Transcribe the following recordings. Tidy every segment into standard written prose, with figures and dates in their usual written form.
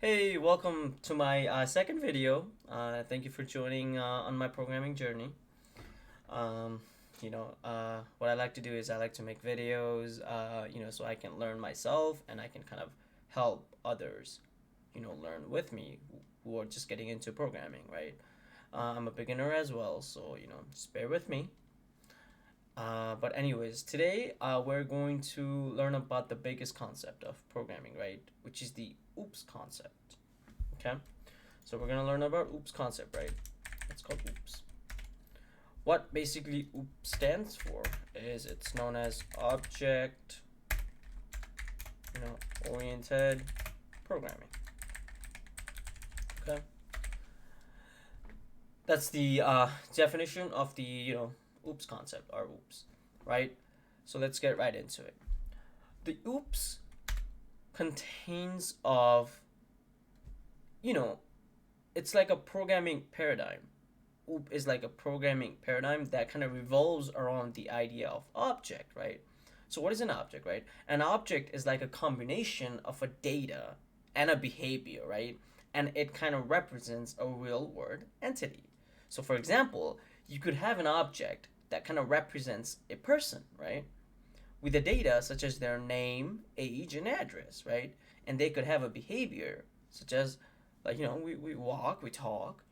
Hey, welcome to my second video. Thank you for joining on my programming journey. Um, what I like to do is I like to make videos, so I can learn myself and I can kind of help others, learn with me who are just getting into programming, right? I'm a beginner as well, so, just bear with me. But anyways, today we're going to learn about the biggest concept of programming, right? Which is the OOPS concept. Okay? So we're gonna learn about OOPS concept, right? It's called OOPS. What basically OOPS stands for is it's known as object, oriented programming. Okay, that's the definition of the OOPS concept or OOPS, right? So let's get right into it. The OOPS contains of you know it's like a programming paradigm. OOP is like a programming paradigm that kind of revolves around the idea of object, right? So what is an object, right? An object is like a combination of a data and a behavior, right? And it kind of represents a real world entity. So for example, you could have an object that kind of represents a person, right? With the data such as their name, age, and address, right? And they could have a behavior such as like we walk, we talk,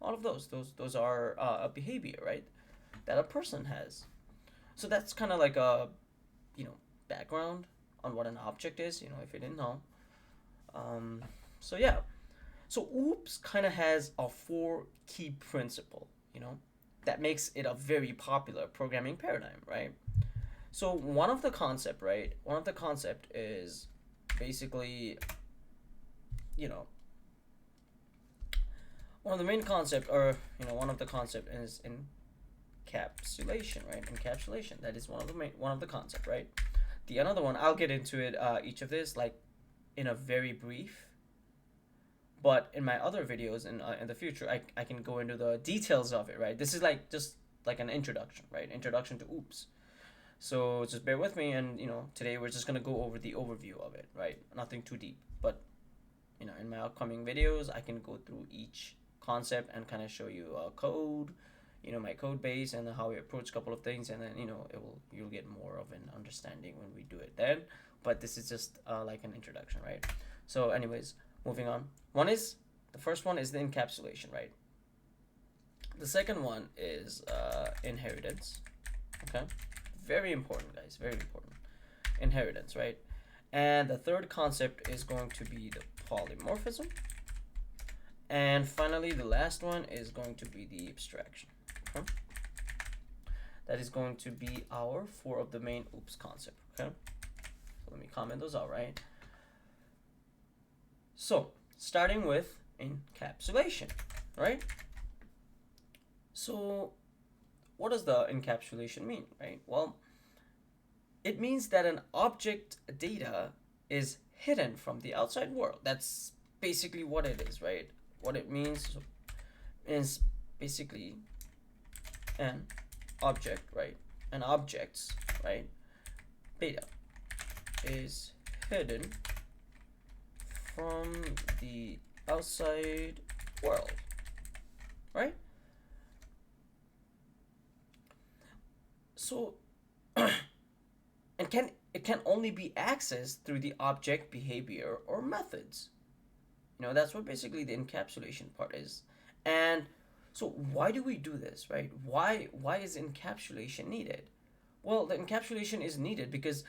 all of those are a behavior, right? That a person has. So that's kind of like a you know background on what an object is, if you didn't know. Um, so yeah, so OOPS kind of has a four key principle, that makes it a very popular programming paradigm, right? So one of the concept, right? One of the concept is basically, you know, one of the main concept, or one of the concept is encapsulation, right? Encapsulation. That is one of the concept, right? The another one, I'll get into it. Each of this like in a very brief. But in my other videos in the future, I can go into the details of it, right? This is like just like an introduction, right? Introduction to OOPS. So just bear with me, and today we're just gonna go over the overview of it, right? Nothing too deep, but in my upcoming videos, I can go through each concept and kind of show you code, my code base and how we approach a couple of things, and then you'll get more of an understanding when we do it then. But this is just like an introduction, right? So, anyways, moving on. The first one is the encapsulation, right? The second one is inheritance. Okay, very important, guys. Very important. Inheritance, right? And the third concept is going to be the polymorphism. And finally, the last one is going to be the abstraction. Okay? That is going to be our four of the main OOPS concept. Okay? So let me comment those out, right? So, starting with encapsulation, right? So, what does the encapsulation mean, right? Well, it means that an object data is hidden from the outside world. That's basically what it is, right? What it means is basically an object, right? An object's, right? Data is hidden from the outside world, right? So, it can only be accessed through the object behavior or methods. That's what basically the encapsulation part is. And so why do we do this, right? Why is encapsulation needed? Well, the encapsulation is needed because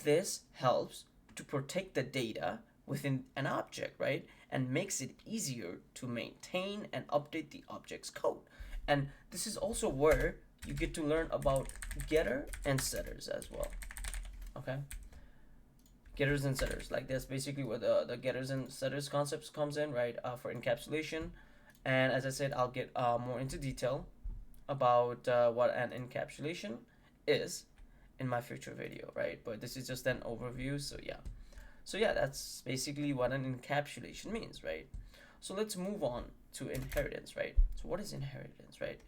this helps to protect the data within an object, right? And makes it easier to maintain and update the object's code. And this is also where you get to learn about getter and setters as well. Okay? Getters and setters, like that's basically where the getters and setters concepts comes in, right? For encapsulation. And as I said, I'll get more into detail about what an encapsulation is in my future video, right? But this is just an overview. So yeah, that's basically what an encapsulation means, right? So let's move on to inheritance, right? So what is inheritance, right?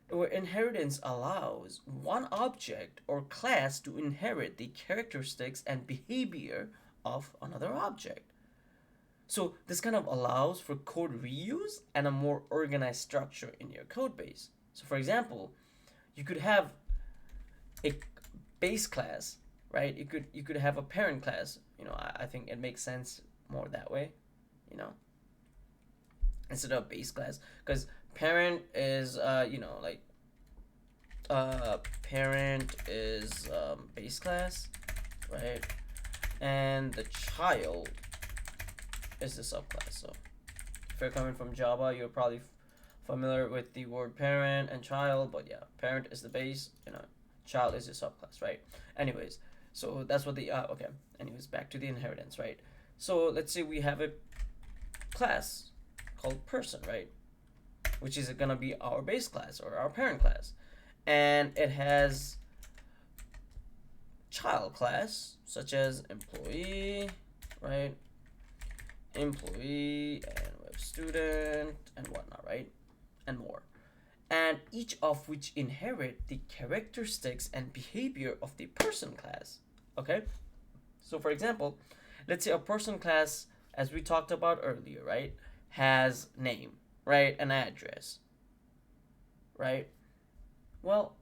Where inheritance allows one object or class to inherit the characteristics and behavior of another object. So this kind of allows for code reuse and a more organized structure in your code base. So for example, you could have a base class, right? You could have a parent class. I think it makes sense more that way, you know, instead of base class, because parent is like parent is base class, right? And the child is the subclass. So if you're coming from Java, you're probably familiar with the word parent and child, but yeah, parent is the base, child is the subclass, right? Anyways, so that's what the okay. Anyways, back to the inheritance, right? So let's say we have a class called person, right? Which is gonna be our base class or our parent class, and it has child class such as employee, right? Employee and web student and whatnot, right? And more. And each of which inherit the characteristics and behavior of the person class. Okay? So for example, let's say a person class, as we talked about earlier, right, has name, right, an address, right? Well,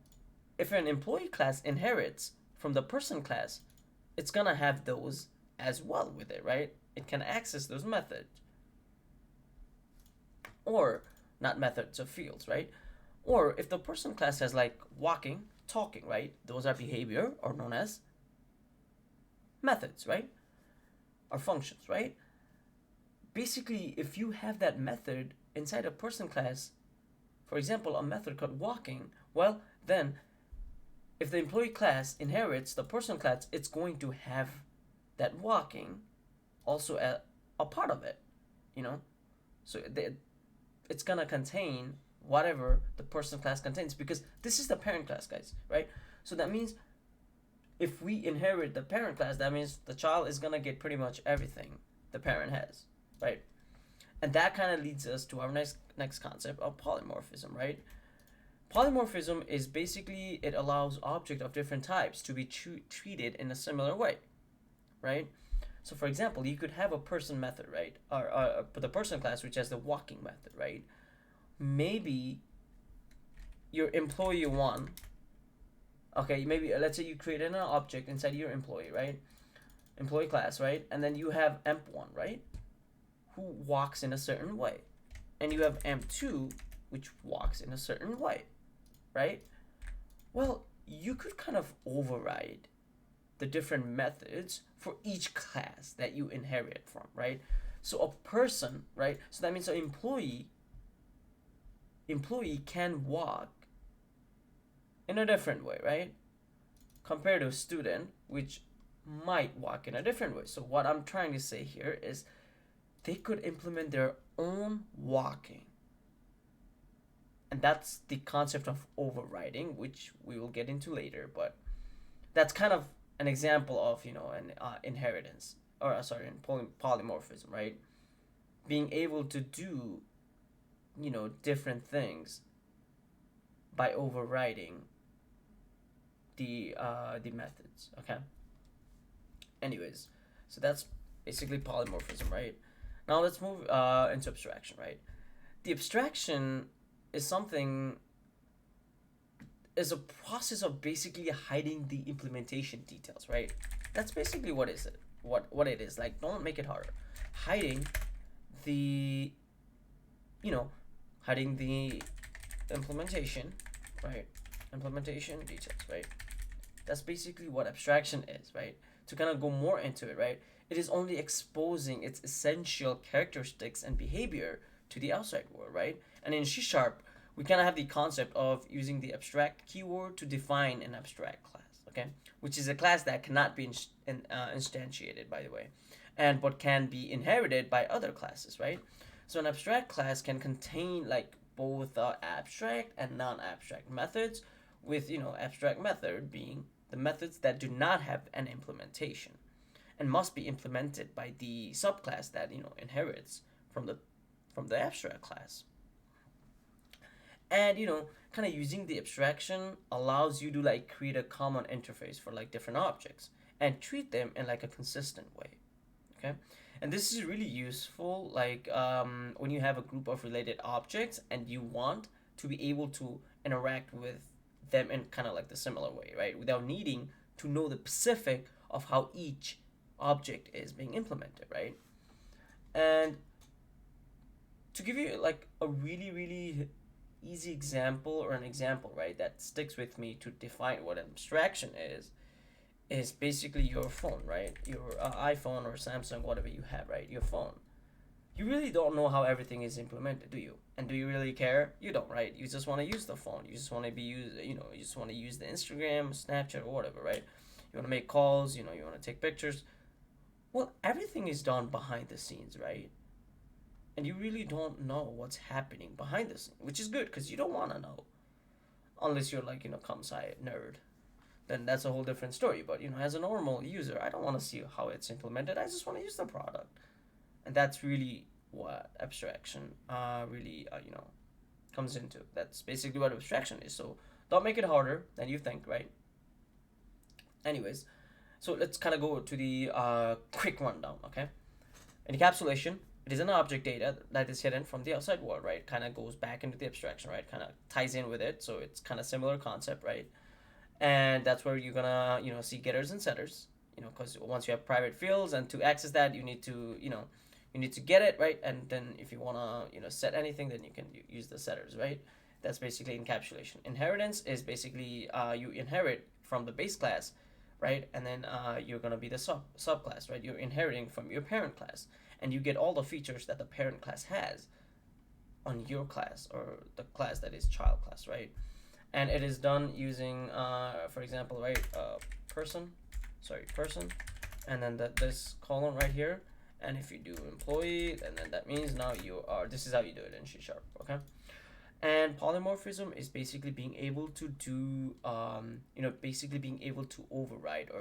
if an employee class inherits from the person class, it's gonna have those as well with it, right? It can access those methods. Or not methods of fields, right? Or if the person class has like walking, talking, right? Those are behavior or known as methods, right? Or functions, right? Basically, if you have that method inside a person class, for example, a method called walking, well, then if the employee class inherits the person class, it's going to have that walking also a part of it, you know? So it's gonna contain whatever the person class contains because this is the parent class, guys, right? So that means if we inherit the parent class, that means the child is gonna get pretty much everything the parent has, right? And that kind of leads us to our next concept of polymorphism, right? Polymorphism is basically it allows objects of different types to be treated in a similar way, right? So for example, you could have a person method, right? Or the person class which has the walking method, right? Maybe your employee one, okay, maybe let's say you created an object inside your employee, right? Employee class, right? And then you have emp1, right? Who walks in a certain way. And you have emp2, which walks in a certain way, right? Well, you could kind of override the different methods for each class that you inherit from, right? So a person, right? So that means an employee can walk in a different way, right? Compared to a student, which might walk in a different way. So what I'm trying to say here is they could implement their own walking. And that's the concept of overriding, which we will get into later, but that's kind of an example of, an inheritance, or sorry, polymorphism, right? Being able to do, different things by overriding the methods. Okay. Anyways, so that's basically polymorphism, right? Now let's move into abstraction, right? The abstraction is something is a process of basically hiding the implementation details, right? That's basically what is it. What it is. Like, don't make it harder. Hiding the hiding the implementation, right? Implementation details, right? That's basically what abstraction is, right? To kind of go more into it, right? It is only exposing its essential characteristics and behavior to the outside world, right? And in C#, we kind of have the concept of using the abstract keyword to define an abstract class, okay? Which is a class that cannot be instantiated, by the way, and but can be inherited by other classes, right? So an abstract class can contain like both abstract and non-abstract methods, with abstract method being the methods that do not have an implementation and must be implemented by the subclass that inherits from the abstract class. And kind of using the abstraction allows you to like create a common interface for like different objects and treat them in like a consistent way. Okay. And this is really useful, like when you have a group of related objects and you want to be able to interact with them in kind of like the similar way, right? Without needing to know the specific of how each object is being implemented, right? And to give you like a really, really easy example or an example, right, that sticks with me to define what abstraction is basically your phone, right? Your iPhone or Samsung, whatever you have, right? Your phone. You really don't know how everything is implemented, do you? And do you really care? You don't, right? You just want to use the phone. You just want to be use, you just want to use the Instagram, Snapchat, or whatever, right? You want to make calls, you want to take pictures. Well, everything is done behind the scenes, right? And you really don't know what's happening behind the scenes, which is good because you don't want to know, unless you're like comp sci nerd. Then that's a whole different story. But as a normal user, I don't want to see how it's implemented. I just want to use the product, and that's really what abstraction really comes into. That's basically what abstraction is. So don't make it harder than you think, right? Anyways, so let's kind of go to the quick rundown, okay? Encapsulation, it is an object data that is hidden from the outside world, right? Kind of goes back into the abstraction, right? Kind of ties in with it, so it's kind of similar concept, right? And that's where you're gonna see getters and setters, because once you have private fields, and to access that you need to you need to get it, right? And then if you wanna set anything, then you can use the setters, right? That's basically encapsulation. Inheritance is basically you inherit from the base class, right? And then you're gonna be the subclass, right? You're inheriting from your parent class, and you get all the features that the parent class has on your class, or the class that is child class, right? And it is done using, for example, right, person, and then this column right here. And if you do employee, and then that means now this is how you do it in C#, okay? And polymorphism is basically being able to do, basically being able to override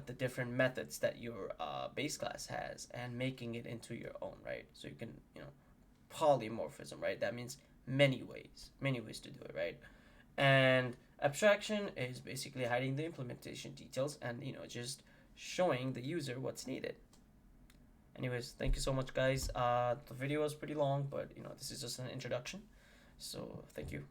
the different methods that your base class has, and making it into your own, right? So you can, polymorphism, right? That means many ways to do it, right? And abstraction is basically hiding the implementation details, and just showing the user what's needed. Anyways, thank you so much, guys. The video was pretty long, but this is just an introduction, so thank you.